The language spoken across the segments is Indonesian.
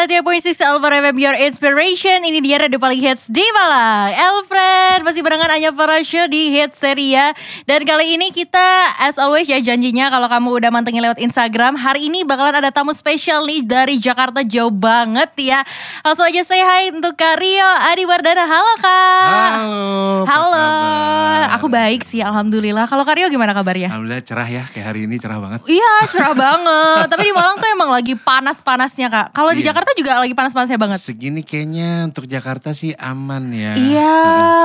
93.6 Alpha FM Your Inspiration. Ini dia radio paling hits di Malang. Elfriend masih barengan Anya Farasya di Hitsteria. Dan kali ini kita as always ya janjinya kalau kamu udah mantengin lewat Instagram, hari ini bakalan ada tamu spesial nih dari Jakarta, jauh banget ya. Langsung aja say hi untuk Kak Rio Adiwardana. Halo Kak. Halo. Aku baik sih, alhamdulillah. Kalau Kak Rio gimana kabarnya? Alhamdulillah cerah ya, kayak hari ini cerah banget. Iya cerah banget. Tapi di Malang tuh emang lagi panas-panasnya Kak. Kalau di Jakarta juga lagi panas-panasnya banget. Segini kayaknya untuk Jakarta sih aman ya. Iya,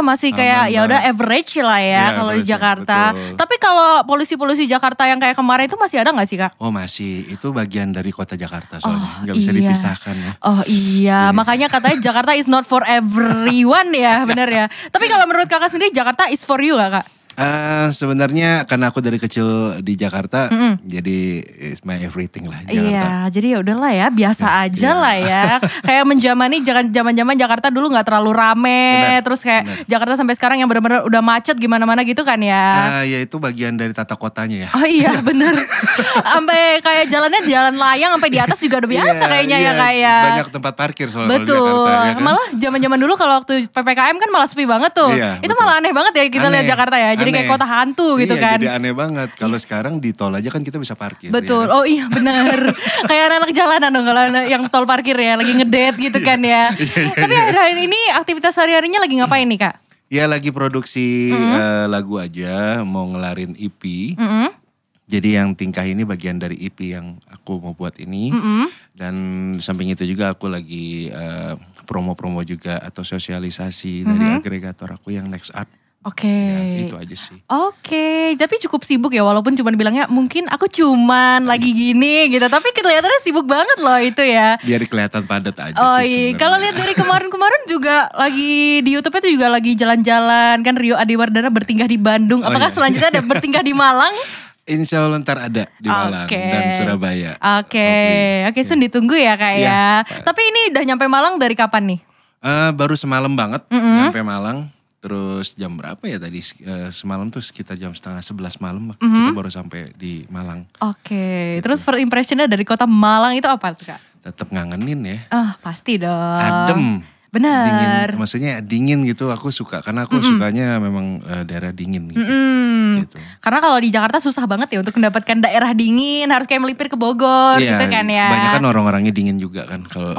masih kayak ya udah average lah ya kalau di Jakarta. Betul. Tapi kalau polusi-polusi Jakarta yang kayak kemarin itu masih ada nggak sih Kak? Oh masih, itu bagian dari kota Jakarta soalnya, nggak bisa dipisahkan ya. Oh iya, makanya katanya Jakarta is not for everyone ya, benar ya. Tapi kalau menurut Kakak sendiri Jakarta is for you gak Kak? Sebenarnya karena aku dari kecil di Jakarta, jadi it's my everything lah Jakarta. Iya, jadi ya udahlah ya, biasa aja lah ya. Kayak menjamani zaman-zaman Jakarta dulu nggak terlalu rame, terus kayak Jakarta sampai sekarang yang benar-benar udah macet gimana-mana gitu kan ya. Ya itu bagian dari tata kotanya ya. Oh iya bener. Sampai kayak jalannya jalan layang sampai di atas juga udah biasa kayaknya ya kayak. Banyak tempat parkir soalnya. Betul. Kalau di Jakarta, ya kan? Malah zaman-zaman dulu kalau waktu PPKM kan malah sepi banget tuh. Iya, itu betul. malah aneh banget ya kita lihat Jakarta ya. Jadi kayak kota hantu gitu kan. Jadi aneh banget. Kalau sekarang di tol aja kan kita bisa parkir. Betul. Ya kan? Oh iya bener. Kayak anak-anak jalanan dong kalau yang tol parkir ya. Lagi ngedate gitu kan ya. Tapi akhir-akhir ini aktivitas sehari-harinya lagi ngapain nih Kak? Ya lagi produksi lagu aja. Mau ngelarin EP. Jadi yang tingkah ini bagian dari EP yang aku mau buat ini. Dan samping itu juga aku lagi promo-promo juga atau sosialisasi dari agregator aku yang Next Art. Oke. Ya, itu aja sih. Oke, tapi cukup sibuk ya walaupun cuma bilangnya mungkin aku cuman lagi gini gitu. Tapi kelihatannya sibuk banget loh itu ya. Biar kelihatan padat aja oh, sih iya. Kalau lihat dari kemarin-kemarin juga lagi di YouTube itu juga lagi jalan-jalan kan Rio Adiwardana bertingkah di Bandung. Apakah selanjutnya ada bertingkah di Malang? Insya Allah ntar ada di Malang dan Surabaya. Oke, soon ditunggu ya Kak ya. Tapi ini udah nyampe Malang dari kapan nih? Baru semalam banget nyampe Malang. Terus jam berapa ya tadi? Semalam tuh sekitar jam 10:30 malam kita baru sampai di Malang. Oke, terus first impressionnya dari kota Malang itu apa tuh Kak? Tetap ngangenin ya. Pasti dong. Adem. Benar. Dingin, maksudnya dingin gitu aku suka. Karena aku sukanya memang daerah dingin gitu. Gitu. Karena kalau di Jakarta susah banget ya untuk mendapatkan daerah dingin. Harus kayak melipir ke Bogor gitu kan ya. Banyak kan orang-orangnya dingin juga kan. Kalau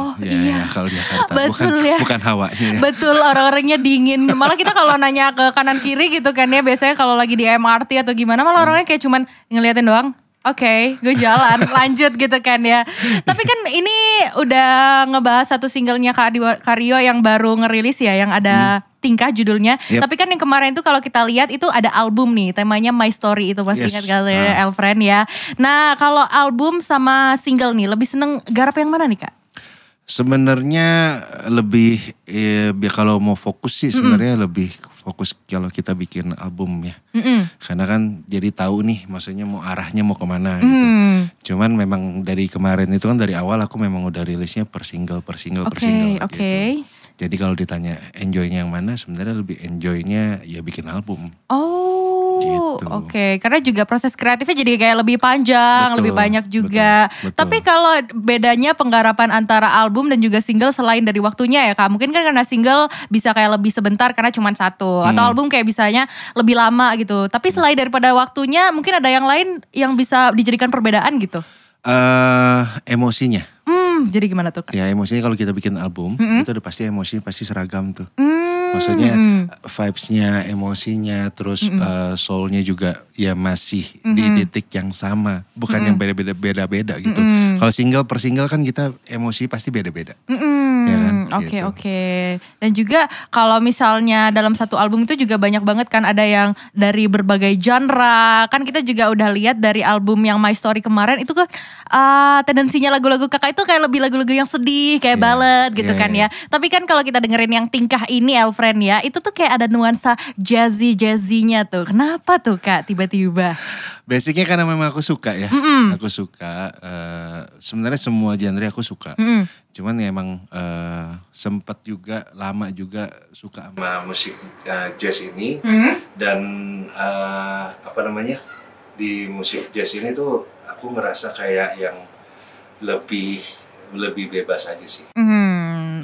kalau di Jakarta. Betul bukan hawanya. Betul, orang-orangnya dingin. Malah kita kalau nanya ke kanan kiri gitu kan ya. Biasanya kalau lagi di MRT atau gimana malah orangnya kayak cuman ngeliatin doang. Oke, gue jalan, lanjut gitu kan ya. Tapi kan ini udah ngebahas satu singlenya Kak Rio yang baru ngerilis ya, yang ada Tingkah judulnya. Tapi kan yang kemarin tuh kalau kita lihat itu ada album nih, temanya My Story itu masih ingat kali ya, Elfriend ya. Nah kalau album sama single nih, lebih seneng garap yang mana nih Kak? Sebenarnya lebih kalau mau fokus sih sebenarnya lebih fokus kalau kita bikin album ya. Karena kan jadi tahu nih maksudnya mau arahnya mau kemana gitu. Cuman memang dari kemarin itu kan dari awal aku memang udah rilisnya per single gitu. Jadi kalau ditanya enjoynya yang mana, sebenarnya lebih enjoynya ya bikin album. Gitu. Oke. Karena juga proses kreatifnya jadi kayak lebih panjang, lebih banyak juga. Betul. Tapi kalau bedanya penggarapan antara album dan juga single selain dari waktunya ya Kak. Mungkin kan karena single bisa kayak lebih sebentar karena cuma satu. Atau album kayak bisanya lebih lama gitu. Tapi selain daripada waktunya mungkin ada yang lain yang bisa dijadikan perbedaan gitu. Emosinya. Jadi gimana tuh Kak? Ya emosinya kalau kita bikin album itu udah pasti emosinya pasti seragam tuh. Maksudnya vibes-nya, emosinya, terus soul-nya juga ya masih di titik yang sama. Bukan yang beda-beda gitu. Kalau single per single kan kita emosi pasti beda-beda. Ya kan? Oke. Dan juga kalau misalnya dalam satu album itu juga banyak banget kan ada yang dari berbagai genre. Kan kita juga udah lihat dari album yang My Story kemarin itu kan tendensinya lagu-lagu Kakak itu kayak lebih lagu-lagu yang sedih, kayak ballad gitu kan ya. Tapi kan kalau kita dengerin yang Tingkah ini Elfriend ya, itu tuh kayak ada nuansa jazzy-nya tuh. Kenapa tuh Kak tiba-tiba? Basicnya karena memang aku suka ya. Aku suka, sebenarnya semua genre aku suka. Cuman ya emang sempat juga, lama juga suka sama musik jazz ini. Dan di musik jazz ini tuh aku ngerasa kayak yang lebih lebih bebas aja sih.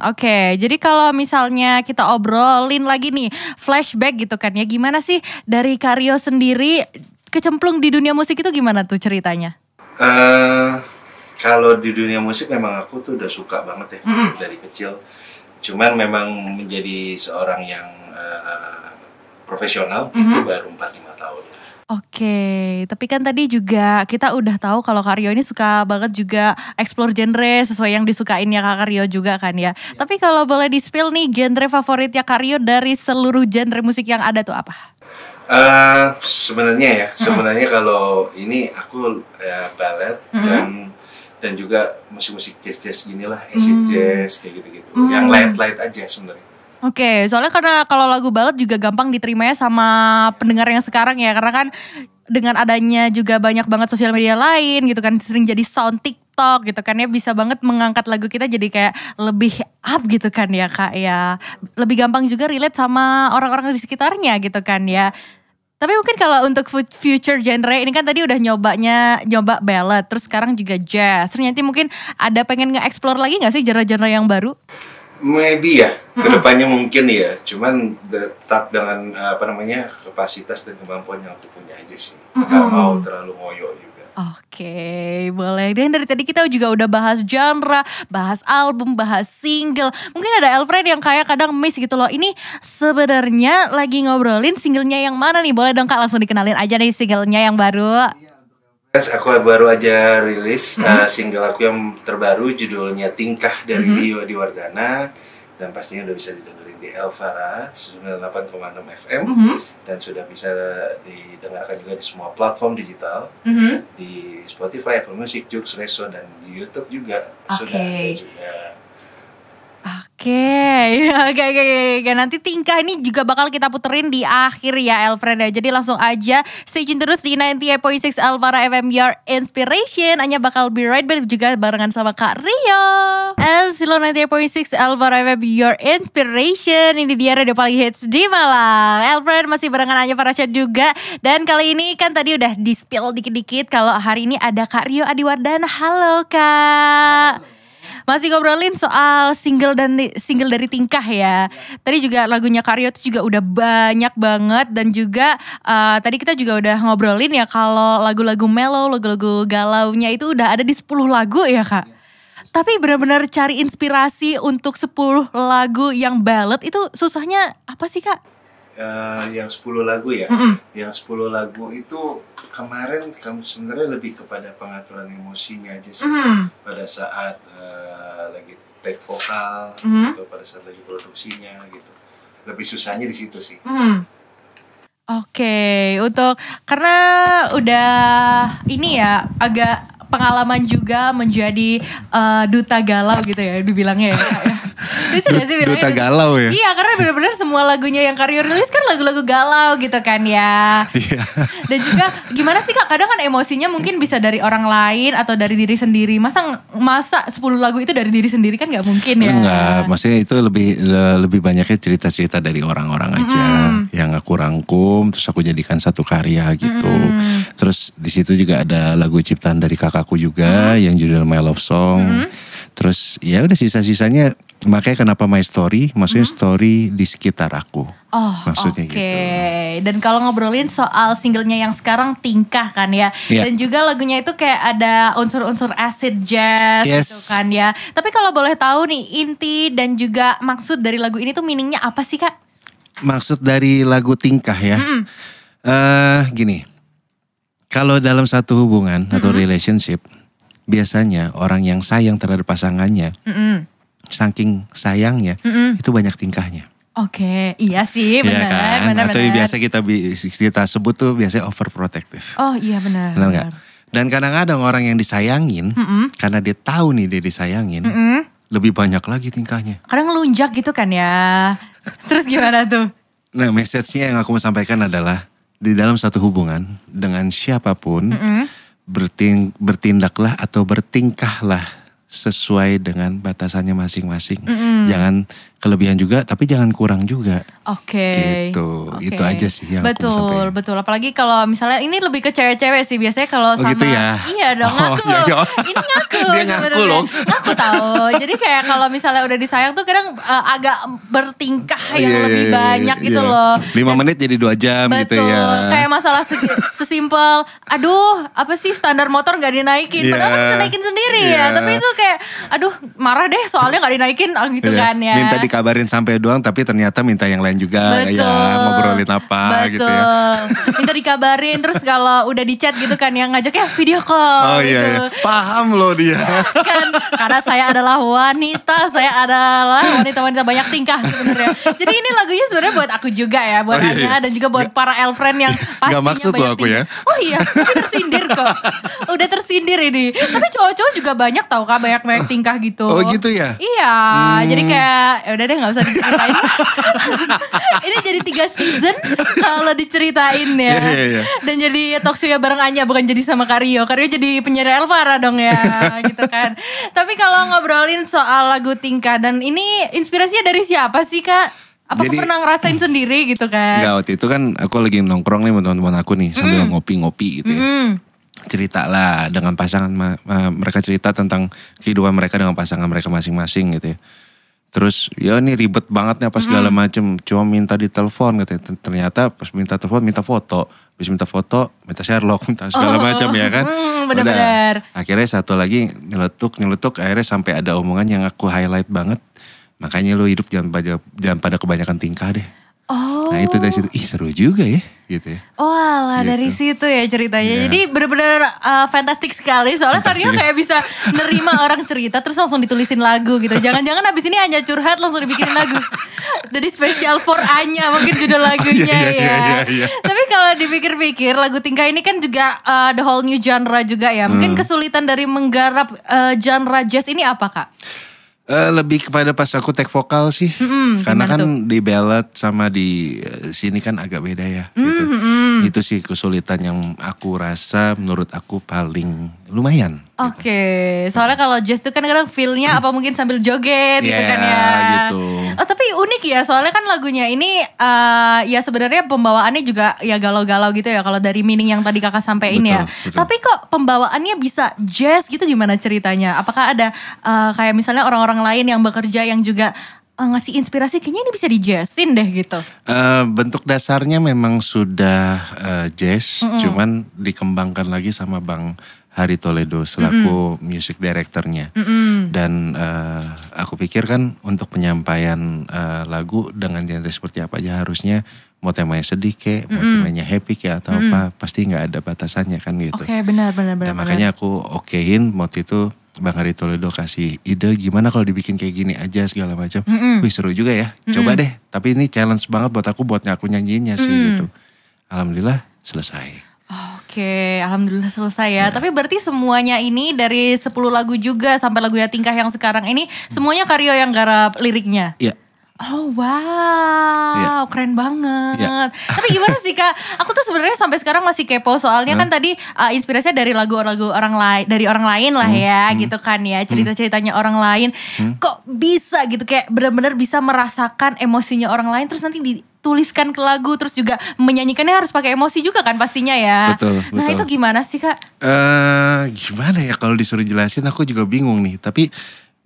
Oke, jadi kalau misalnya kita obrolin lagi nih, flashback gitu kan ya, gimana sih dari Kak Rio sendiri kecemplung di dunia musik itu gimana tuh ceritanya? Kalau di dunia musik memang aku tuh udah suka banget ya dari kecil. Cuman memang menjadi seorang yang profesional itu baru 4-5 tahun. Oke, tapi kan tadi juga kita udah tahu kalau Kak Rio ini suka banget juga explore genre sesuai yang disukainnya Kak Rio juga kan ya. Tapi kalau boleh di-spill nih genre favoritnya Kak Rio dari seluruh genre musik yang ada tuh apa? Sebenarnya kalau ini aku ballad dan juga musik-musik jazz ginilah, acid jazz kayak gitu-gitu. Yang light aja sebenarnya. Oke, soalnya karena kalau lagu ballad juga gampang diterimanya sama pendengar yang sekarang ya. Karena kan dengan adanya juga banyak banget sosial media lain gitu kan. Sering jadi sound TikTok gitu kan ya. Bisa banget mengangkat lagu kita jadi kayak lebih up gitu kan ya Kak ya. Lebih gampang juga relate sama orang-orang di sekitarnya gitu kan ya. Tapi mungkin kalau untuk future genre ini kan tadi udah nyoba ballad. Terus sekarang juga jazz. Terus nanti mungkin ada pengen nge-explore lagi gak sih genre-genre yang baru? Maybe ya, kedepannya mungkin ya. Cuman tetap dengan kapasitas dan kemampuan yang aku punya aja sih. Gak mau terlalu ngoyo juga. Oke, boleh. Dan dari tadi kita juga udah bahas genre, bahas album, bahas single. Mungkin ada Alfred yang kayak kadang miss gitu loh. Ini sebenarnya lagi ngobrolin singlenya yang mana nih? Boleh dong Kak langsung dikenalin aja nih singlenya yang baru. Aku baru aja rilis single aku yang terbaru, judulnya Tingkah dari Rio Adiwardana, dan pastinya udah bisa didengerin di Elvara 98,6 FM dan sudah bisa didengarkan juga di semua platform digital, di Spotify, Apple Music, Joox, Reso, dan di YouTube juga sudah ada juga. Oke. Nanti Tingkah ini juga bakal kita puterin di akhir ya Elfriend ya. Jadi langsung aja stay tune terus di 98.6 Elvara FM Your Inspiration. Hanya bakal be right back juga barengan sama Kak Rio. Silo 98.6 Elvara FM Your Inspiration. Ini dia radio paling hits di Malang. Elfriend masih barengan aja Farasya juga. Dan kali ini kan tadi udah di-spill dikit-dikit kalau hari ini ada Kak Rio Adiwardana. Halo Kak. Masih ngobrolin soal single dari Tingkah ya. Tadi juga lagunya Kak Rio itu juga udah banyak banget. Dan juga tadi kita juga udah ngobrolin ya kalau lagu-lagu mellow, lagu-lagu galaunya itu udah ada di 10 lagu ya Kak. Tapi benar-benar cari inspirasi untuk 10 lagu yang ballad itu susahnya apa sih Kak? Yang 10 lagu ya. Yang 10 lagu itu kemarin kamu sebenarnya lebih kepada pengaturan emosinya aja sih. Pada saat lagi take vokal atau pada saat lagi produksinya gitu. Lebih susahnya di situ sih. Oke, untuk karena udah ini ya agak pengalaman juga menjadi duta galau gitu ya dibilangnya ya Kak ya. Duta galau ya? Iya, karena benar-benar semua lagunya yang Kak Rio rilis kan lagu-lagu galau gitu kan ya. Iya. Dan juga gimana sih Kak, kadang kan emosinya mungkin bisa dari orang lain atau dari diri sendiri. Masa 10 lagu itu dari diri sendiri kan gak mungkin ya. Enggak, maksudnya itu lebih banyaknya cerita-cerita dari orang-orang aja yang aku rangkum terus aku jadikan satu karya gitu. Terus di situ juga ada lagu ciptaan dari kakakku juga yang judul My Love Song. Terus ya udah sisa-sisanya, makanya kenapa My Story, maksudnya story di sekitar aku. Maksudnya gitu. Dan kalau ngobrolin soal singlenya yang sekarang Tingkah kan ya. Dan juga lagunya itu kayak ada unsur-unsur acid jazz gitu kan ya. Tapi kalau boleh tahu nih inti dan juga maksud dari lagu ini tuh meaningnya apa sih Kak? Maksud dari lagu Tingkah ya. Gini. Kalau dalam satu hubungan atau relationship, biasanya orang yang sayang terhadap pasangannya, saking sayangnya, itu banyak tingkahnya. Oke, iya sih, benar, kan? benar. Atau biasa kita sebut tuh biasanya overprotective. Oh iya benar. Benar nggak? Dan kadang-kadang orang yang disayangin, karena dia tahu nih dia disayangin, lebih banyak lagi tingkahnya. Kadang ngelunjak gitu kan ya. Terus gimana tuh? Nah, message-nya yang aku mau sampaikan adalah di dalam satu hubungan dengan siapapun, bertindaklah atau bertingkahlah sesuai dengan batasannya masing-masing. Jangan kelebihan juga, tapi jangan kurang juga. Oke. Gitu, Oke. itu aja sih yang aku mau Betul, sampaikan. betul. Apalagi kalau misalnya ini lebih ke cewek-cewek sih. Biasanya kalau Oh sama, gitu ya? iya dong, ngaku. iya, iya. Ini ngaku Dia ngaku sebenarnya. loh. Ngaku tahu. Jadi kayak kalau misalnya udah disayang tuh kadang agak bertingkah yang Iya, lebih iya, banyak iya. gitu loh. 5 menit jadi 2 jam gitu Betul, ya. kayak masalah sesimpel, aduh apa sih standar motor gak dinaikin, padahal kan Iya. bisa naikin sendiri ya, Iya. tapi itu kayak, aduh marah deh soalnya gak dinaikin, gitu Iya. kan ya. Minta dikabarin sampai doang tapi ternyata minta yang lain juga. Betul. Ya ngobrolin apa Betul. gitu ya. Minta dikabarin, terus kalau udah di chat gitu kan yang ngajaknya video call Oh gitu. iya, iya. Paham loh dia. Kan karena saya adalah wanita, saya adalah wanita-wanita banyak tingkah sebenarnya. Jadi ini lagunya sebenarnya buat aku juga ya, buat Oh, iya, Anya iya. dan juga buat para Elfriend yang pastinya maksud loh banyak aku ya. tingkah. Oh iya, tapi tersindir kok. Udah tersindir ini. Tapi cowok-cowok juga banyak tau Kak, banyak tingkah gitu. Oh gitu ya? Iya, jadi kayak ya udah deh nggak usah diceritain. Ini jadi 3 season kalau diceritain ya. Iya, iya, iya. Dan jadi talk show ya bareng Anya, bukan jadi sama Kario. Kario jadi penyiar Elvara dong ya, gitu kan. Tapi kalau ngobrolin soal lagu Tingkah, dan ini inspirasinya dari siapa sih Kak? Apa Jadi- pernah ngerasain sendiri gitu kan? Enggak, waktu itu kan aku lagi nongkrong nih sama teman-teman aku nih sambil ngopi-ngopi gitu ya. Cerita lah dengan pasangan mereka, cerita tentang kehidupan mereka dengan pasangan mereka masing-masing gitu ya. Terus ya ini ribet banget nih apa segala macem, cuma minta ditelepon katanya. Ternyata pas minta telepon minta foto, habis minta foto minta Sherlock, minta segala macam ya kan. benar-benar. Udah. Akhirnya satu lagi nyeletuk akhirnya sampai ada omongan yang aku highlight banget. Makanya lo hidup jangan pada kebanyakan tingkah deh. Oh. Nah itu dari situ, ih seru juga ya gitu ya. Oh alah, Gitu. dari situ ya ceritanya. Iya. Jadi benar-benar fantastik sekali. Soalnya Kario kayak bisa nerima orang cerita terus langsung ditulisin lagu gitu. Jangan-jangan abis ini Anya curhat langsung dibikinin lagu. Jadi spesial for Anya mungkin judul lagunya Iya, iya, ya. iya, iya. Tapi kalau dipikir-pikir lagu Tingkah ini kan juga the whole new genre juga ya. Mungkin kesulitan dari menggarap genre jazz ini apa Kak? Lebih kepada pas aku take vokal sih. Karena gimana kan di ballad sama di sini kan agak beda ya gitu. Itu sih kesulitan yang aku rasa menurut aku paling lumayan. Oke, soalnya kalau jazz itu kan kadang feel-nya apa mungkin sambil joget gitu Iya, kan ya. gitu. Oh tapi unik ya, soalnya kan lagunya ini ya sebenarnya pembawaannya juga ya galau-galau gitu ya kalau dari meaning yang tadi kakak sampein ya. Betul, betul. Tapi kok pembawaannya bisa jazz gitu, gimana ceritanya? Apakah ada kayak misalnya orang-orang lain yang bekerja yang juga ngasih inspirasi kayaknya ini bisa di jazzin deh gitu? Bentuk dasarnya memang sudah jazz, cuman dikembangkan lagi sama Bang Hari Toledo selaku music directornya. Dan aku pikir kan untuk penyampaian lagu dengan genre seperti apa aja harusnya, mau temanya sedih kek, mau temanya happy kek atau apa, pasti nggak ada batasannya kan gitu. Oke, benar. Dan makanya aku okein waktu itu Bang Hari Toledo kasih ide gimana kalau dibikin kayak gini aja segala macam. Wih seru juga ya, coba deh. Tapi ini challenge banget buat aku buat aku nyanyiinnya sih gitu. Alhamdulillah selesai. Oke, alhamdulillah selesai ya. Tapi berarti semuanya ini dari 10 lagu juga sampai lagunya Tingkah yang sekarang ini semuanya Kario yang garap liriknya. Iya. Oh wow, keren banget. Iya. Tapi gimana sih Kak? Aku tuh sebenarnya sampai sekarang masih kepo soalnya kan tadi inspirasinya dari lagu-lagu orang lain, dari orang lain lah ya, gitu kan ya. Cerita-ceritanya orang lain. Kok bisa gitu kayak benar-benar bisa merasakan emosinya orang lain terus nanti dituliskan ke lagu terus juga menyanyikannya harus pakai emosi juga kan pastinya ya. Betul, Nah, betul. itu gimana sih Kak? Gimana ya kalau disuruh jelasin aku juga bingung nih. Tapi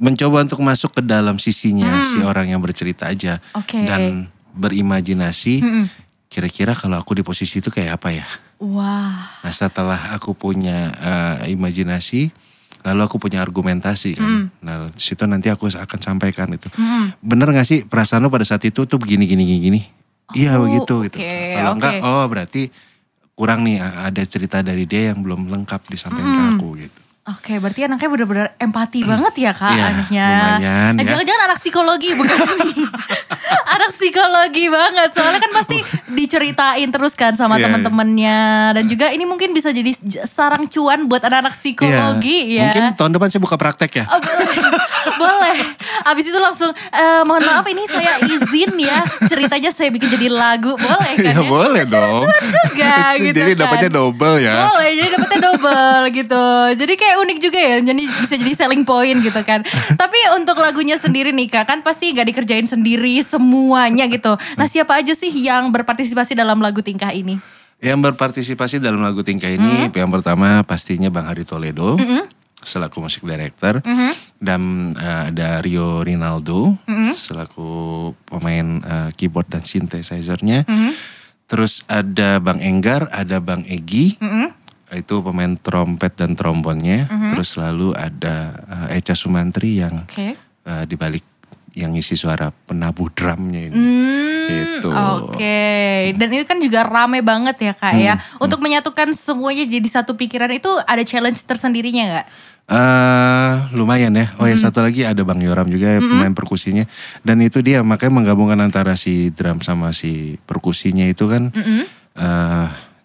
mencoba untuk masuk ke dalam sisinya si orang yang bercerita aja. Oke. Dan berimajinasi kira-kira kalau aku di posisi itu kayak apa ya. Wah. Nah setelah aku punya imajinasi, lalu aku punya argumentasi kan. Nah di situ nanti aku akan sampaikan itu. Bener gak sih perasaan lo pada saat itu tuh begini. Iya begitu gitu. Kalau enggak, oh berarti kurang nih, ada cerita dari dia yang belum lengkap disampaikan ke aku gitu. Oke, berarti anaknya benar-benar empati banget ya Kak, Iya, anaknya. lumayan ya. Jangan-jangan anak psikologi bukan nih. Anak psikologi banget. Soalnya kan pasti diceritain terus kan sama Iya, teman-temannya dan juga ini mungkin bisa jadi sarang cuan buat anak-anak psikologi ya. Mungkin tahun depan saya buka praktek ya. Oh, Boleh. Abis itu langsung mohon maaf ini saya izin ya ceritanya saya bikin jadi lagu, boleh kan Ya boleh dong. Cuan juga gitu Jadi kan. dapatnya double ya. Boleh, jadi dapatnya double gitu. Jadi kayak unik juga ya, jadi bisa jadi selling point gitu kan. Tapi untuk lagunya sendiri nih Kak, kan pasti gak dikerjain sendiri semuanya gitu. Nah siapa aja sih yang berpartisipasi dalam lagu Tingkah ini? Yang berpartisipasi dalam lagu Tingkah ini yang pertama pastinya Bang Hari Toledo selaku musik director dan ada Rio Rinaldo selaku pemain keyboard dan synthesizer-nya. Terus ada Bang Enggar, ada Bang Egi. Itu pemain trompet dan trombonnya. Terus lalu ada Echa Sumantri yang di balik yang isi suara penabuh drumnya ini. Gitu. Oke. Dan itu kan juga rame banget ya Kak ya. Untuk menyatukan semuanya jadi satu pikiran itu ada challenge tersendirinya gak? Lumayan ya. Oh ya satu lagi ada Bang Yoram juga ya, pemain perkusinya. Dan itu dia makanya menggabungkan antara si drum sama si perkusinya itu kan.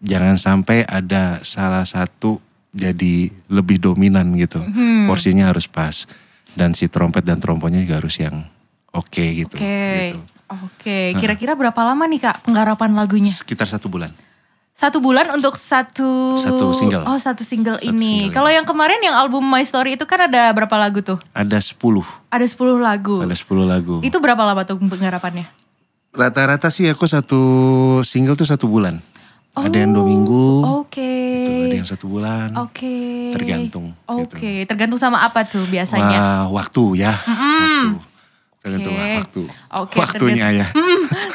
Jangan sampai ada salah satu jadi lebih dominan gitu. Porsinya harus pas. Dan si trompet dan trombonnya juga harus yang oke gitu. Oke. Kira-kira berapa lama nih Kak penggarapan lagunya? Sekitar 1 bulan. 1 bulan untuk satu single. Oh, satu single ini. Kalau yang kemarin yang album My Story itu kan ada berapa lagu tuh? Ada 10. Ada 10 lagu. Ada 10 lagu. Itu berapa lama tuh penggarapannya? Rata-rata sih aku satu single tuh 1 bulan. Ada yang 2 minggu. Gitu, ada yang 1 bulan. Tergantung. Gitu. Tergantung sama apa tuh biasanya? Waktu ya. Waktu. Tergantung waktu. Waktunya ya.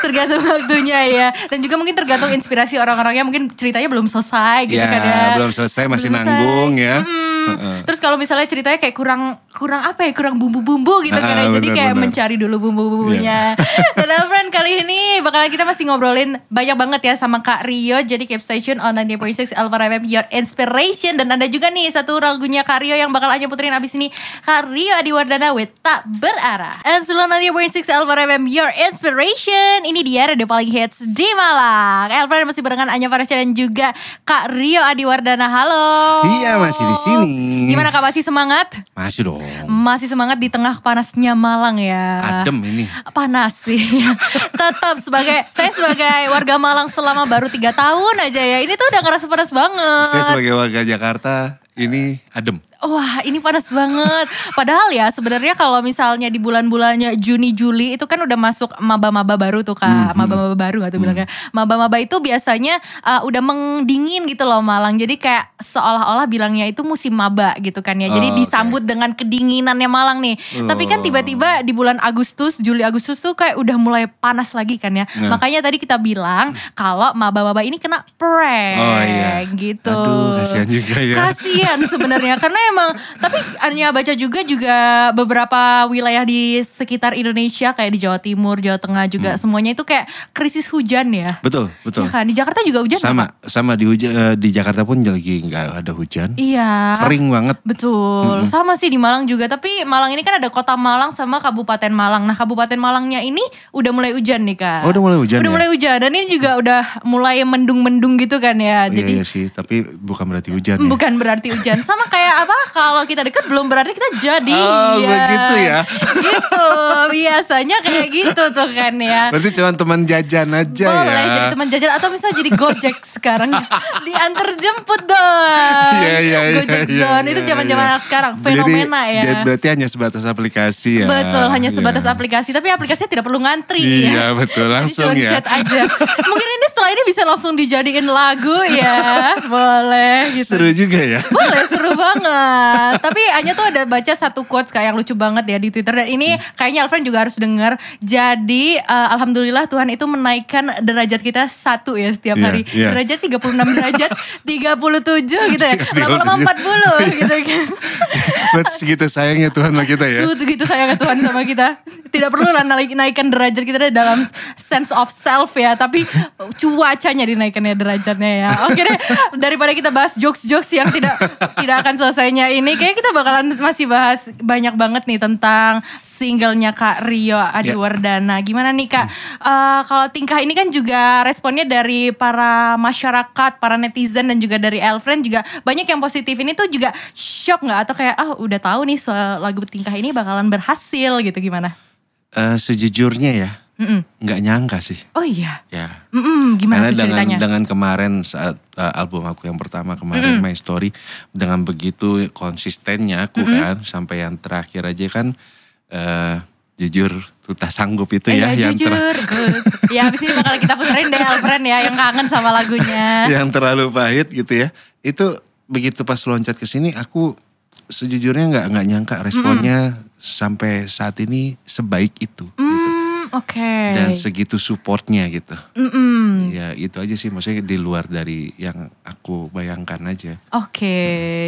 Tergantung waktunya ya. Dan juga mungkin tergantung inspirasi orang-orangnya. Mungkin ceritanya belum selesai gitu kan ya. Belum selesai, masih nanggung ya. Terus kalau misalnya ceritanya kayak kurang apa ya, kurang bumbu-bumbu gitu kan ya. Jadi kayak mencari dulu bumbu-bumbunya. Dan Elfriend kali ini bakalan kita masih ngobrolin banyak banget ya sama Kak Rio. Jadi keep stay tune on 90.6 Elfriend FM Your Inspiration. Dan ada juga nih satu lagunya Kak Rio yang bakal aja puterin abis ini. Kak Rio Adiwardana with Tak Berarah. And selalu 90.6 Elfriend FM Your Inspiration. Ini dia radio paling hits di Malang. Elfriend masih barengan Anya Farasya dan juga Kak Rio Adiwardana. Halo. Iya masih di sini. Gimana Kak, masih semangat? Masih dong. Masih semangat di tengah panasnya Malang ya. Adem ini. Panas sih. Tetap saya sebagai warga Malang selama baru 3 tahun aja ya. Ini tuh udah ngerasa panas banget. Saya sebagai warga Jakarta ini adem. Wah ini panas banget. Padahal ya sebenarnya kalau misalnya di bulan-bulannya Juni Juli itu kan udah masuk maba-maba baru tuh Kak. Maba-maba baru gak tuh bilangnya. Maba-maba itu biasanya udah mendingin gitu loh Malang. Jadi kayak seolah-olah bilangnya itu musim maba gitu kan ya. Jadi disambut dengan kedinginannya Malang nih. Tapi kan tiba-tiba di bulan Agustus, Juli Agustus tuh kayak udah mulai panas lagi kan ya. Makanya tadi kita bilang kalau maba-maba ini kena prank gitu. Aduh kasihan juga ya. Kasihan sebenarnya karena emang, tapi Anya baca juga beberapa wilayah di sekitar Indonesia kayak di Jawa Timur, Jawa Tengah juga semuanya itu kayak krisis hujan ya. Betul. Ya kan, di Jakarta juga hujan. Sama di Jakarta pun lagi nggak ada hujan. Iya. Kering banget. Betul. Sama sih di Malang juga, tapi Malang ini kan ada Kota Malang sama Kabupaten Malang. Nah, Kabupaten Malangnya ini udah mulai hujan nih Kak. Oh, udah mulai hujan. Udah mulai hujan dan ini juga udah mulai mendung-mendung gitu kan ya. Jadi iya sih, tapi bukan berarti hujan. Bukan berarti hujan. Sama kayak apa? Kalau kita deket belum berarti kita jadi. Oh begitu ya. Gitu. Biasanya kayak gitu tuh kan ya. Berarti cuma teman jajan aja ya. Boleh jadi teman jajan atau misalnya jadi Gojek sekarang. Diantar jemput dong. Iya. Gojek Zone itu zaman-zaman anak sekarang. Fenomena ya. Jadi berarti hanya sebatas aplikasi ya. Betul, hanya sebatas aplikasi. Tapi aplikasinya tidak perlu ngantri ya. Iya betul, langsung jadi ya. chat aja. Mungkin ini setelah ini bisa langsung dijadiin lagu ya. Boleh gitu. Seru juga ya. Boleh, seru banget. Tapi Anya tuh ada baca satu quotes kayak yang lucu banget ya di Twitter. Dan ini kayaknya Elfriend juga harus denger. Jadi alhamdulillah Tuhan itu menaikkan derajat kita 1 ya setiap hari. Derajat 36 derajat, 37 gitu ya. Lama-lama 40 gitu kan. Segitu sayangnya Tuhan sama kita ya. Segitu sayangnya Tuhan sama kita. Tidak perlu lah naikkan derajat kita dalam sense of self ya. Tapi cuacanya dinaikkan ya derajatnya ya. Oke deh, daripada kita bahas jokes-jokes yang tidak nggak akan selesainya ini. Kayaknya kita bakalan masih bahas banyak banget nih tentang singlenya Kak Rio Adiwardana. Gimana nih Kak? Kalau tingkah ini kan juga responnya dari para masyarakat, para netizen dan juga dari Elfriend juga banyak yang positif. Ini tuh juga shock nggak? Atau kayak udah tahu nih soal lagu tingkah ini bakalan berhasil gitu, gimana? Sejujurnya ya, nggak nyangka sih. Oh iya? Ya. Gimana Karena tuh ceritanya? dengan kemarin saat album aku yang pertama kemarin My Story, dengan begitu konsistennya aku kan sampai yang terakhir aja kan jujur tuh tak sanggup itu ya. Yang jujur, good. Ya abis ini bakal kita puterin deh Elfriend ya yang kangen sama lagunya. Yang terlalu pahit gitu ya. Itu begitu pas loncat ke sini aku sejujurnya nggak nyangka responnya sampai saat ini sebaik itu. Gitu. Oke. Dan segitu supportnya gitu. Ya itu aja sih, maksudnya di luar dari yang aku bayangkan aja. Oke.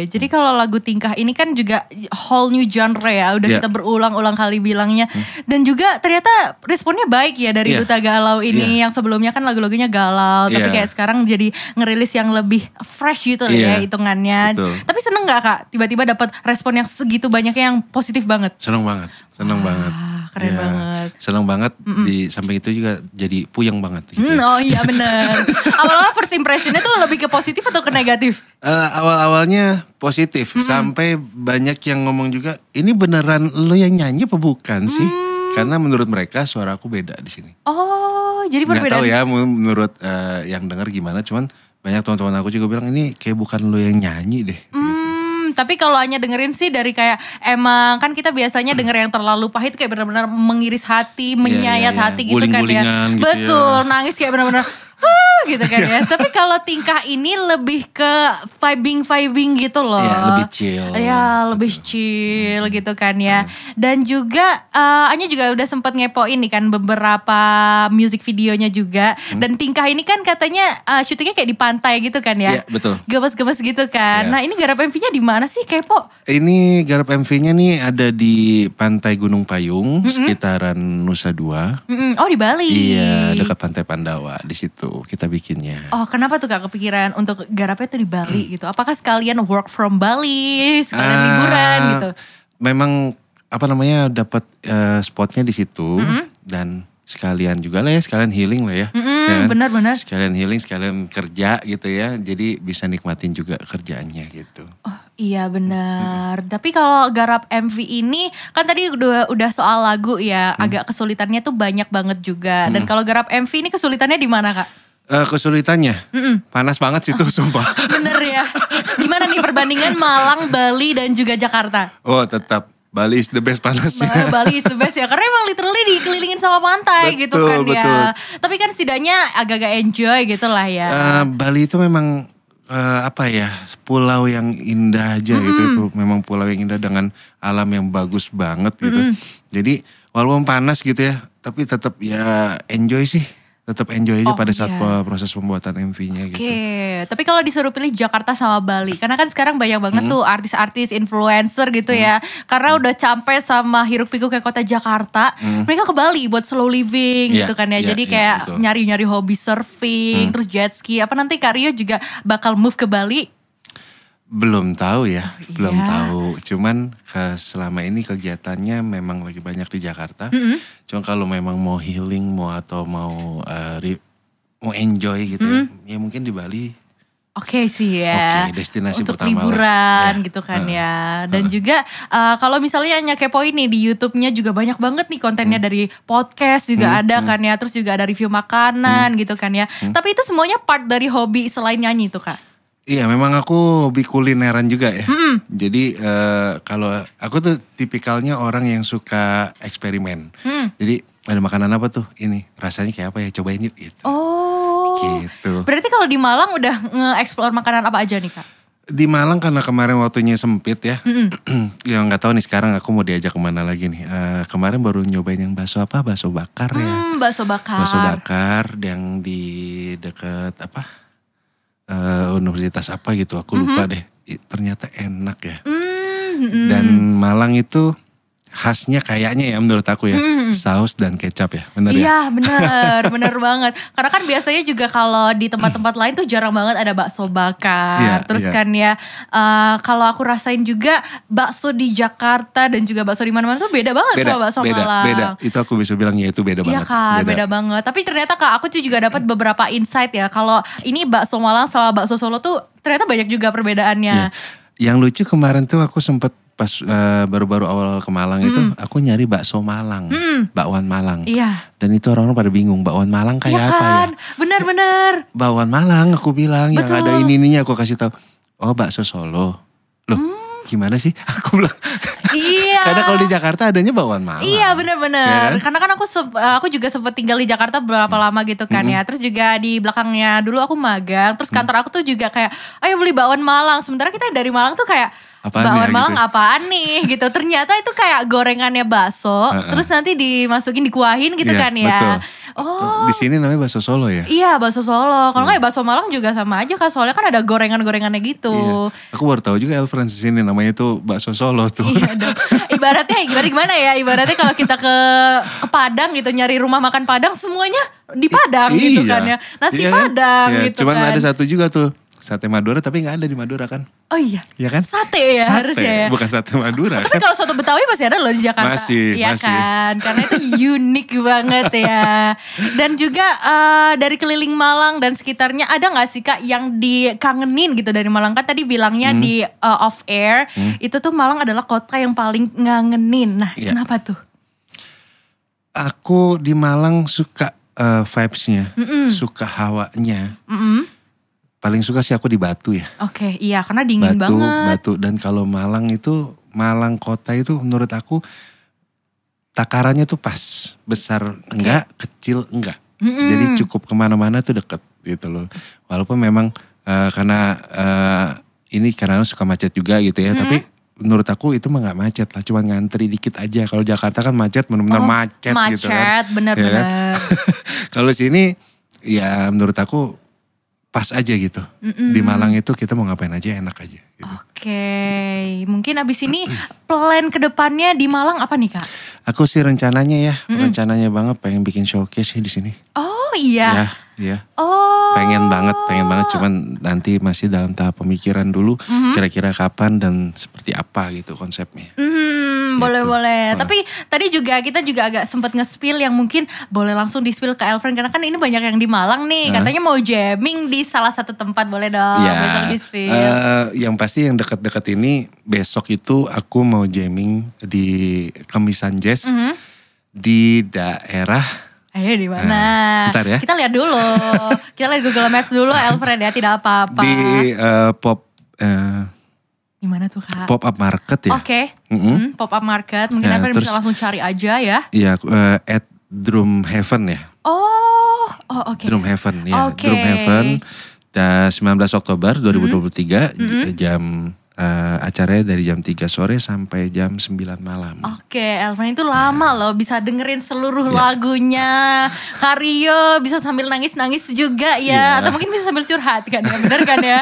Jadi kalau lagu tingkah ini kan juga whole new genre ya. Udah kita berulang-ulang kali bilangnya. Dan juga ternyata responnya baik ya dari Duta Galau ini. Yang sebelumnya kan lagu-lagunya galau. Tapi kayak sekarang jadi ngerilis yang lebih fresh gitu ya hitungannya. Betul. Tapi seneng gak Kak tiba-tiba dapat respon yang segitu banyaknya yang positif banget? Seneng banget. Keren banget. Seneng banget. Di samping itu juga jadi puyeng banget gitu. Oh iya bener. Awal-awal first impressionnya tuh lebih ke positif atau ke negatif? Awal-awalnya positif. Sampai banyak yang ngomong juga, ini beneran lo yang nyanyi apa bukan sih? Karena menurut mereka suara aku beda di sini. Oh jadi Nggak perbedaan. tahu ya menurut yang denger gimana. Cuman banyak teman-teman aku juga bilang ini kayak bukan lo yang nyanyi deh. Gitu. Tapi kalau hanya dengerin sih dari kayak emang kan kita biasanya denger yang terlalu pahit kayak benar-benar mengiris hati, menyayat hati gitu kan ya. Guling-gulingan gitu betul, nangis kayak benar-benar gitu kan ya. Tapi kalau tingkah ini lebih ke vibing gitu loh. Iya, lebih chill. Iya, lebih chill gitu kan ya. Dan juga Anya juga udah sempet ngepoin nih kan beberapa music videonya juga. Dan tingkah ini kan katanya syutingnya kayak di pantai gitu kan ya. Iya, betul. Gemes-gemes gitu kan. Nah, ini garap MV-nya di mana sih, kepo? Ini garap MV-nya nih ada di Pantai Gunung Payung, sekitaran Nusa Dua. Oh, di Bali. Iya, dekat Pantai Pandawa. Di situ kita bikinnya. Oh, kenapa tuh Kak kepikiran untuk garapnya tuh di Bali gitu? Apakah sekalian work from Bali, sekalian liburan gitu? Memang apa namanya dapat spotnya di situ dan sekalian juga lah ya, sekalian healing lah ya. Ya kan? Benar-benar. Sekalian healing, sekalian kerja gitu ya. Jadi bisa nikmatin juga kerjaannya gitu. Oh iya benar. Tapi kalau garap MV ini kan tadi udah soal lagu ya, agak kesulitannya tuh banyak banget juga. Dan kalau garap MV ini kesulitannya di mana Kak? Kesulitannya panas banget sih tuh sumpah. Bener ya. Gimana nih perbandingan Malang, Bali dan juga Jakarta? Oh tetap Bali is the best panasnya. Bali is the best ya, karena emang literally dikelilingin sama pantai gitu kan ya. Tapi kan setidaknya agak-agak enjoy gitu lah ya. Bali itu memang apa ya, pulau yang indah aja gitu. Memang pulau yang indah dengan alam yang bagus banget gitu. Jadi walaupun panas gitu ya, tapi tetap ya enjoy sih. Tetap enjoy aja pada saat proses pembuatan MV-nya gitu. Oke, tapi kalau disuruh pilih Jakarta sama Bali, karena kan sekarang banyak banget tuh artis-artis, influencer gitu ya. Karena udah capek sama hiruk pikuk kayak kota Jakarta, mereka ke Bali buat slow living gitu kan ya. Jadi kayak nyari-nyari hobi surfing, terus jet ski. Apa nanti Kak Rio juga bakal move ke Bali? Belum tahu ya, belum tahu. Cuman selama ini kegiatannya memang lagi banyak di Jakarta. Cuma kalau memang mau healing, mau enjoy gitu ya mungkin di Bali. Oke sih ya. Oke, destinasi untuk pertama liburan gitu kan ya. Dan juga kalau misalnya hanya kepoin nih di YouTube-nya juga banyak banget nih kontennya dari podcast juga ada kan ya. Terus juga ada review makanan gitu kan ya. Tapi itu semuanya part dari hobi selain nyanyi tuh Kak? Iya, memang aku hobi kulineran juga ya. Jadi kalau aku tuh tipikalnya orang yang suka eksperimen. Jadi ada makanan apa tuh? Ini rasanya kayak apa ya? Cobain yuk gitu. Oh. Gitu. Berarti kalau di Malang udah nge-explore makanan apa aja nih Kak? Di Malang karena kemarin waktunya sempit ya. Ya nggak tahu nih sekarang aku mau diajak kemana lagi nih. Kemarin baru nyobain yang bakso apa? Bakso bakar ya. Bakso bakar. Bakso bakar yang di deket apa? Universitas apa gitu, aku lupa deh. Ternyata enak ya. Dan Malang itu khasnya kayaknya ya menurut aku ya. Saus dan kecap ya, benar ya? Iya bener banget. Karena kan biasanya juga kalau di tempat-tempat lain tuh jarang banget ada bakso bakar. Iya, Terus iya. kan ya kalau aku rasain juga bakso di Jakarta dan juga bakso di mana-mana tuh beda banget sama bakso Malang. Beda. Itu aku bisa bilang ya itu beda Iya banget. kan, beda banget. Tapi ternyata Kak, aku tuh juga dapat beberapa insight ya. Kalau ini bakso Malang sama bakso Solo tuh ternyata banyak juga perbedaannya. Ya. Yang lucu kemarin tuh aku sempet pas baru-baru awal ke Malang itu aku nyari bakso Malang, bakwan Malang. Iya. Dan itu orang-orang pada bingung, bakwan Malang kayak Iya apa kan, ya? bener-bener. Bakwan Malang aku bilang yang Betul. ada ininya aku kasih tahu. Oh bakso Solo. Loh gimana sih? Aku bilang. Iya. Karena kalau di Jakarta adanya bakwan Malang. Iya benar-benar. Ya kan? Karena kan aku juga sempat tinggal di Jakarta berapa lama gitu kan ya. Terus juga di belakangnya dulu aku magang. Terus kantor aku tuh juga kayak, ayo beli bakwan Malang. Sementara kita dari Malang tuh kayak, Apaan bakwan ya, Malang gitu? apaan nih gitu. Ternyata itu kayak gorengannya bakso. Terus nanti dimasukin dikuahin gitu Iya, kan ya. betul. Oh. Di sini namanya bakso Solo ya. Iya bakso Solo. Kalau nggak ya bakso Malang juga sama aja kan. Soalnya kan ada gorengan-gorengannya gitu. Iya. Aku baru tahu juga Elfriend di sini namanya itu bakso Solo tuh. Iya dong. Ibaratnya gimana ya? Ibaratnya kalau kita ke Padang gitu nyari rumah makan Padang semuanya di Padang gitu Iya. kan ya. Nasi Iya kan? Padang Iya, gitu cuman kan. ada satu juga tuh sate Madura tapi nggak ada di Madura kan? Oh iya. Iya kan? Sate ya Sate, harusnya ya. bukan sate Madura Tapi kan? kalau soto Betawi masih ada loh di Jakarta. Iya Masih. kan. Karena itu unik banget ya. Dan juga dari keliling Malang dan sekitarnya ada gak sih Kak yang dikangenin gitu dari Malang? Kan tadi bilangnya di off air. Itu tuh Malang adalah kota yang paling ngangenin. Nah Iya. kenapa tuh? Aku di Malang suka vibes-nya, suka hawanya. Paling suka sih aku di Batu ya. Oke, iya karena dingin Batu, banget. Batu. Dan kalau Malang itu, Malang kota itu menurut aku takarannya tuh pas. Besar enggak, kecil enggak. Jadi cukup kemana-mana tuh deket gitu loh. Walaupun memang karena ini karena suka macet juga gitu ya. Tapi menurut aku itu mah gak macet lah. Cuma ngantri dikit aja. Kalau Jakarta kan macet benar-benar macet gitu kan. Macet, bener-bener. Ya kan? Kalau sini ya menurut aku pas aja gitu. Di Malang itu kita mau ngapain aja enak aja gitu. Oke, mungkin abis ini plan kedepannya di Malang apa nih Kak? Aku sih rencananya rencananya banget pengen bikin showcase di sini. Oh iya. Iya. Oh. Pengen banget. Cuman nanti masih dalam tahap pemikiran dulu. Kira-kira kapan dan seperti apa gitu konsepnya. Boleh. Tapi tadi juga kita juga agak sempat nge-spill yang mungkin boleh langsung di-spill ke Elfriend. Karena kan ini banyak yang di Malang nih. Katanya mau jamming di salah satu tempat, boleh dong. Besok di-spill. Yang pasti yang dekat-dekat ini besok itu aku mau jamming di Kemisan Jazz. Di daerah. Ayo di mana? Bentar ya. Kita lihat dulu. Kita lihat Google Maps dulu Elfriend ya, tidak apa-apa. Di Gimana tuh Kak? pop up market ya. Oke. Pop up market. Mungkin Nah, Elfriend bisa terus- langsung cari aja ya. Iya, at Drum Heaven ya. Oh oke. Drum Heaven ya. Oke. Drum Heaven. 19 Oktober 2023 jam acaranya dari jam 3 sore sampai jam 9 malam. Oke, Elfriend itu lama loh bisa dengerin seluruh lagunya. Kario bisa sambil nangis-nangis juga ya. Iya. Atau mungkin bisa sambil curhat kan ya, bener kan ya.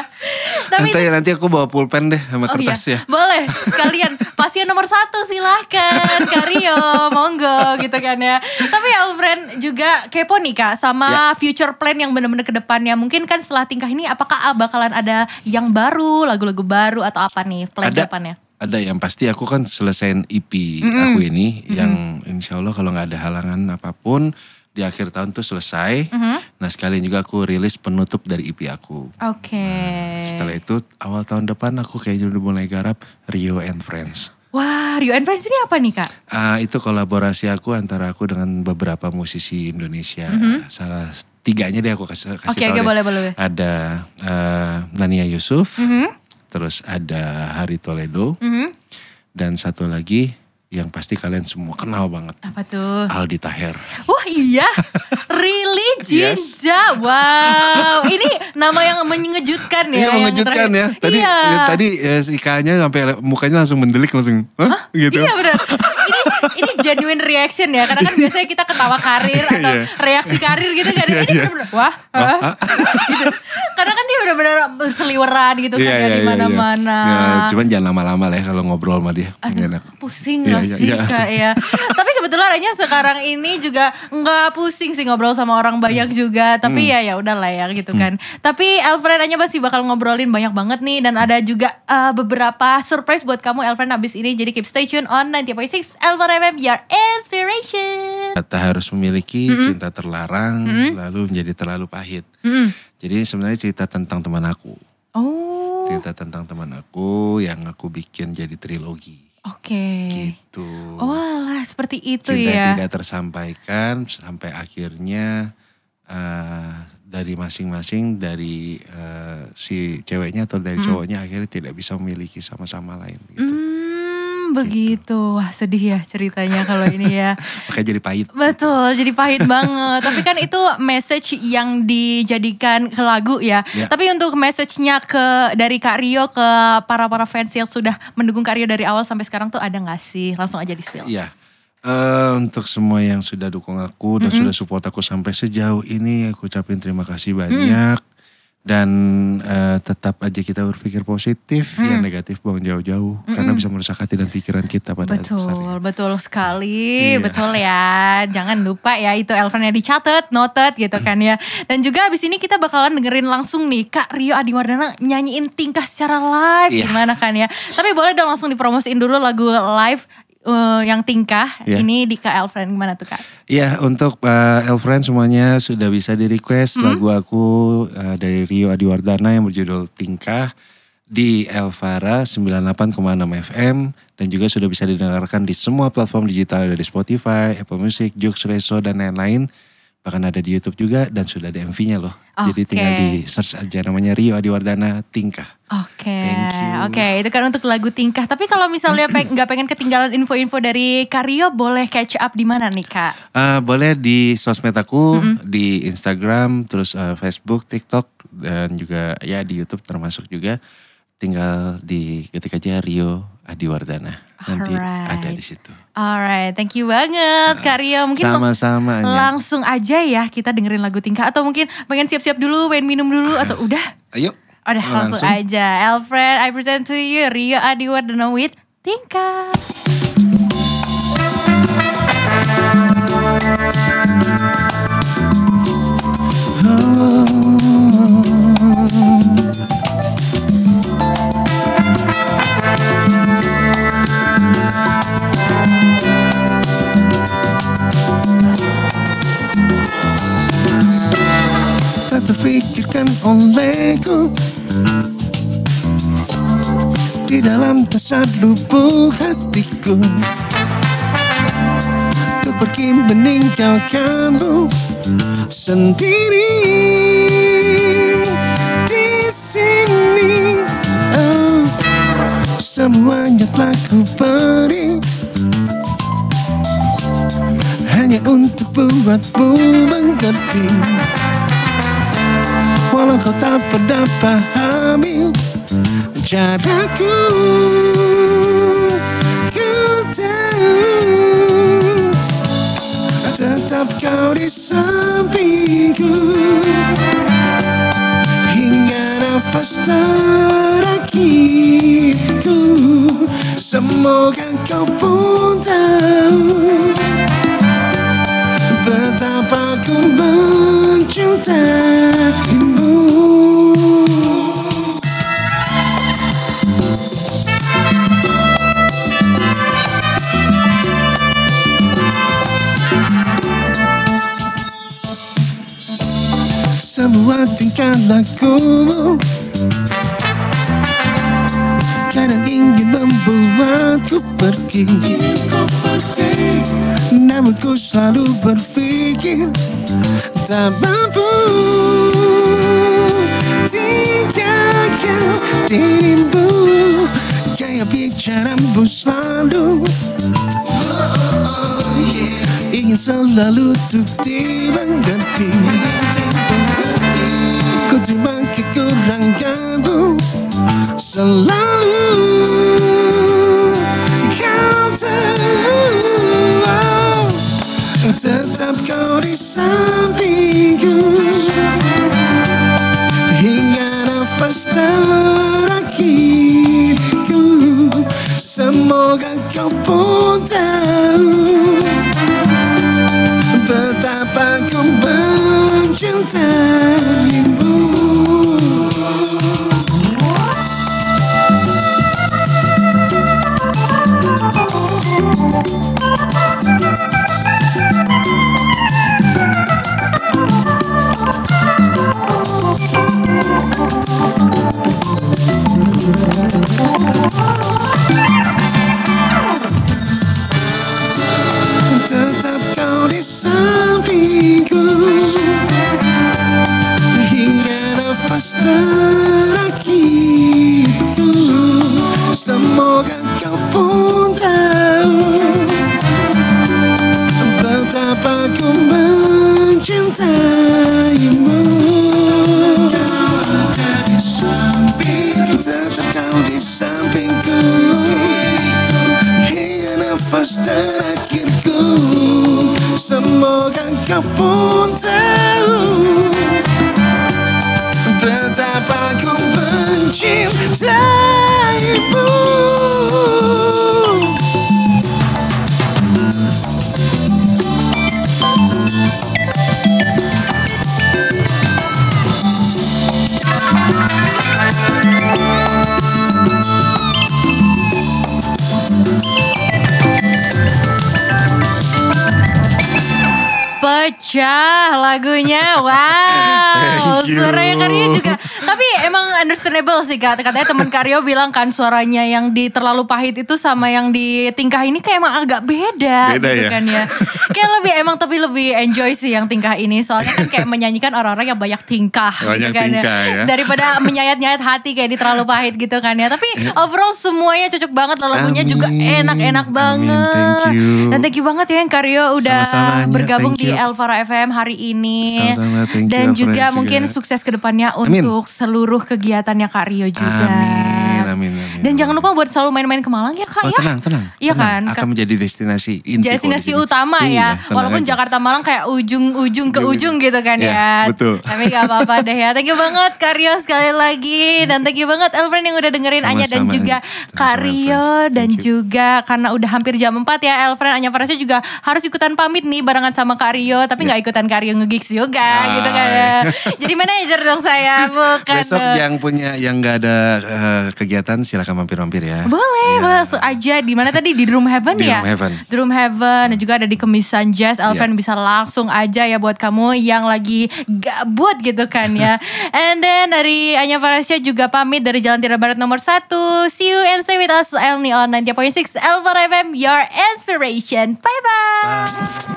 Tapi Nanti aku bawa pulpen deh sama kertas ya. boleh sekalian. Pasien nomor 1 silahkan Kario, monggo gitu kan ya. Tapi Elfriend juga kepo nih Kak sama future plan yang bener-bener ke depannya. Mungkin kan setelah tingkah ini apakah bakalan ada yang baru, lagu-lagu baru atau apa nih plan ke depannya? Ada yang pasti aku kan selesain EP aku ini yang insya Allah kalau nggak ada halangan apapun di akhir tahun tuh selesai. Nah sekalian juga aku rilis penutup dari EP aku. Oke. Setelah itu awal tahun depan aku kayaknya udah mulai garap Rio and Friends. Wah, Rio and Friends ini apa nih Kak? Itu kolaborasi aku antara aku dengan beberapa musisi Indonesia. Salah 3-nya deh aku kasih Oke, tahu deh. boleh. Ada Nania Yusuf, terus ada Hari Toledo, dan satu lagi yang pasti kalian semua kenal banget. Apa tuh? Aldi Taher. Wah iya, really Yes. Jinja, wow, ini nama yang mengejutkan ya. Iya yang mengejutkan ya. terakhir. Tadi si Kanya sampai mukanya langsung mendelik langsung. Hah? Gitu. Iya benar. Ini genuine reaction ya, karena kan biasanya kita ketawa karir atau Iya. reaksi karir gitu kan. Ini benar-benar wah. Gitu. Karena kan dia benar-benar berseliweran gitu kan ya di mana-mana. Ya, cuman jangan lama-lama lah ya kalau ngobrol sama dia. Aduh, pusing gak sih Kak ya. Tapi kebetulan aja sekarang ini juga nggak pusing sih ngobrol sama orang banyak juga. Tapi ya udahlah ya gitu kan. Tapi Elfriend aja pasti bakal ngobrolin banyak banget nih. Dan ada juga beberapa surprise buat kamu Elfriend abis ini. Jadi keep stay tune on 90.6 Elfriend FM, your inspiration. Kata harus memiliki cinta terlarang lalu menjadi terlalu pahit. Jadi sebenarnya cerita tentang teman aku. Oh. Cerita tentang teman aku yang aku bikin jadi trilogi. Oke. Gitu. Oh alah seperti itu cinta ya. tidak tersampaikan sampai akhirnya dari masing-masing dari si ceweknya atau dari cowoknya akhirnya tidak bisa memiliki sama-sama lain gitu. Begitu. Wah sedih ya ceritanya kalau ini ya. Makanya jadi pahit. Betul, jadi pahit banget. Tapi kan itu message yang dijadikan ke lagu ya. Tapi untuk message-nya dari Kak Rio ke para fans yang sudah mendukung Kak Rio dari awal sampai sekarang tuh ada gak sih? Langsung aja di-spill. Iya. Untuk semua yang sudah dukung aku dan sudah support aku sampai sejauh ini, aku ucapin terima kasih banyak. Dan tetap aja kita berpikir positif, yang negatif buang jauh-jauh. Karena bisa merusak hati dan pikiran kita pada saat ini. Betul sekali, betul ya. Jangan lupa ya itu Elfriend dicatat, noted gitu kan ya. Dan juga abis ini kita bakalan dengerin langsung nih Kak Rio Adiwardana nyanyiin Tingkah secara live. Gimana kan ya. Tapi boleh dong langsung dipromosiin dulu lagu live yang Tingkah ini di Kak Elfriend, gimana tuh Kak? Iya, untuk Elfriend semuanya sudah bisa di request lagu aku dari Rio Adiwardana yang berjudul Tingkah di Elvara 98,6 FM dan juga sudah bisa didengarkan di semua platform digital dari Spotify, Apple Music, Joox, Reso dan lain-lain. Bahkan ada di YouTube juga dan sudah ada MV-nya loh. Jadi tinggal di search aja namanya Rio Adiwardana Tingkah. Oke, itu kan untuk lagu Tingkah. Tapi kalau misalnya nggak pengen ketinggalan info-info dari Kak Rio, boleh catch up di mana nih Kak? Boleh di sosmed aku, di Instagram, terus Facebook, TikTok, dan juga ya di YouTube termasuk juga. Tinggal ketik aja Rio Adiwardana. Nanti ada di situ. Alright, thank you banget Kak Rio. Mungkin sama-sama langsung aja ya kita dengerin lagu Tingkah. Atau mungkin pengen siap-siap dulu, pengen minum dulu atau udah? Ayo. Udah langsung aja. Elfriend, I present to you Rio Adiwardana with Tingkah. Tak terfikirkan olehku di dalam dasar lubuk hatiku untuk pergi meninggalkanmu sendiri di sini. Oh, semuanya telah ku beri hanya untuk buatmu mengerti. Walau kau tak pernah pahami caraku, ku tahu tetap kau di sampingku hingga nafas terakhirku. Semoga kau pun tahu betapa ku mencintaimu. Semua tingkah lakumu kadang ingin membuatku pergi. Namun ku selalu berpikir tak mampu tinggalkan dirimu. Gaya bicaramu selalu ingin selalu untuk dimengerti. Ku terima kekuranganmu selalu. Kau tahu tetap kau di sampingku hingga nafas terakhirku. Semoga kau pun tahu betapa ku mencintaimu. Tetap kau di sampingku hingga nafas terakhirku. Semoga kau pun tahu betapa ku mencintaimu. Tetap kau di sampingku hingga nafas terakhirku. Semoga kau pun tahu betapa ku mencintaimu. Pecah lagunya, wow. Thank you. Suaranya Karyo juga, tapi emang understandable sih Kak. Katanya temen Karyo bilang kan suaranya yang di Terlalu Pahit itu sama yang di Tingkah Ini kayak emang agak beda gitu ya? kan ya. Kayak lebih emang tapi lebih enjoy sih yang Tingkah Ini. Soalnya kan kayak menyanyikan orang-orang yang banyak tingkah Banyak gitu kan tingkah ya. Daripada menyayat-nyayat hati kayak di Terlalu Pahit gitu kan ya. Tapi overall semuanya cocok banget, lagunya juga enak-enak banget. Thank you. Dan thank you banget ya yang Karyo udah Sama-sama, bergabung thank you. di Elvara FM hari ini. Sama-sama, thank you, Dan Elvara juga juga. mungkin sukses ke depannya Amin. untuk seluruh kegiatannya Kak Rio juga. Amin. Dan jangan lupa buat selalu main-main ke Malang ya Kak Oh, ya. tenang. Iya kan? Akan menjadi destinasi inti. Destinasi kalau di sini. utama Iya, ya. tenang Walaupun aja. Jakarta Malang kayak ujung ke ujung gitu kan ya. Ya, betul. Tapi gak apa-apa deh ya. Thank you banget Kak Rio sekali lagi. Dan thank you banget Elfriend yang udah dengerin Anya dan Sama-sama, juga sama-sama, Kak Rio. Elfriend. Dan Thank you. juga karena udah hampir jam 4 ya Elfriend, Anya Farasya juga harus ikutan pamit nih barengan sama Kak Rio. Tapi gak ikutan Kak Rio nge-gigs juga gitu kan ya. Jadi manajer dong saya, bukan. Besok yang nggak ada kegiatan silakan mampir-mampir ya. Boleh, masuk aja. Di mana tadi? Di Room Heaven Di ya? Room Heaven. Di Room Heaven. Dan juga ada di Kemisan Jazz. Elfriend bisa langsung aja ya buat kamu yang lagi gabut gitu kan ya. And then dari Anya Farasya juga pamit dari Jalan Tirta Barat nomor 1. See you and stay with us only on 90.6 Elvara FM, your inspiration. Bye-bye. Bye.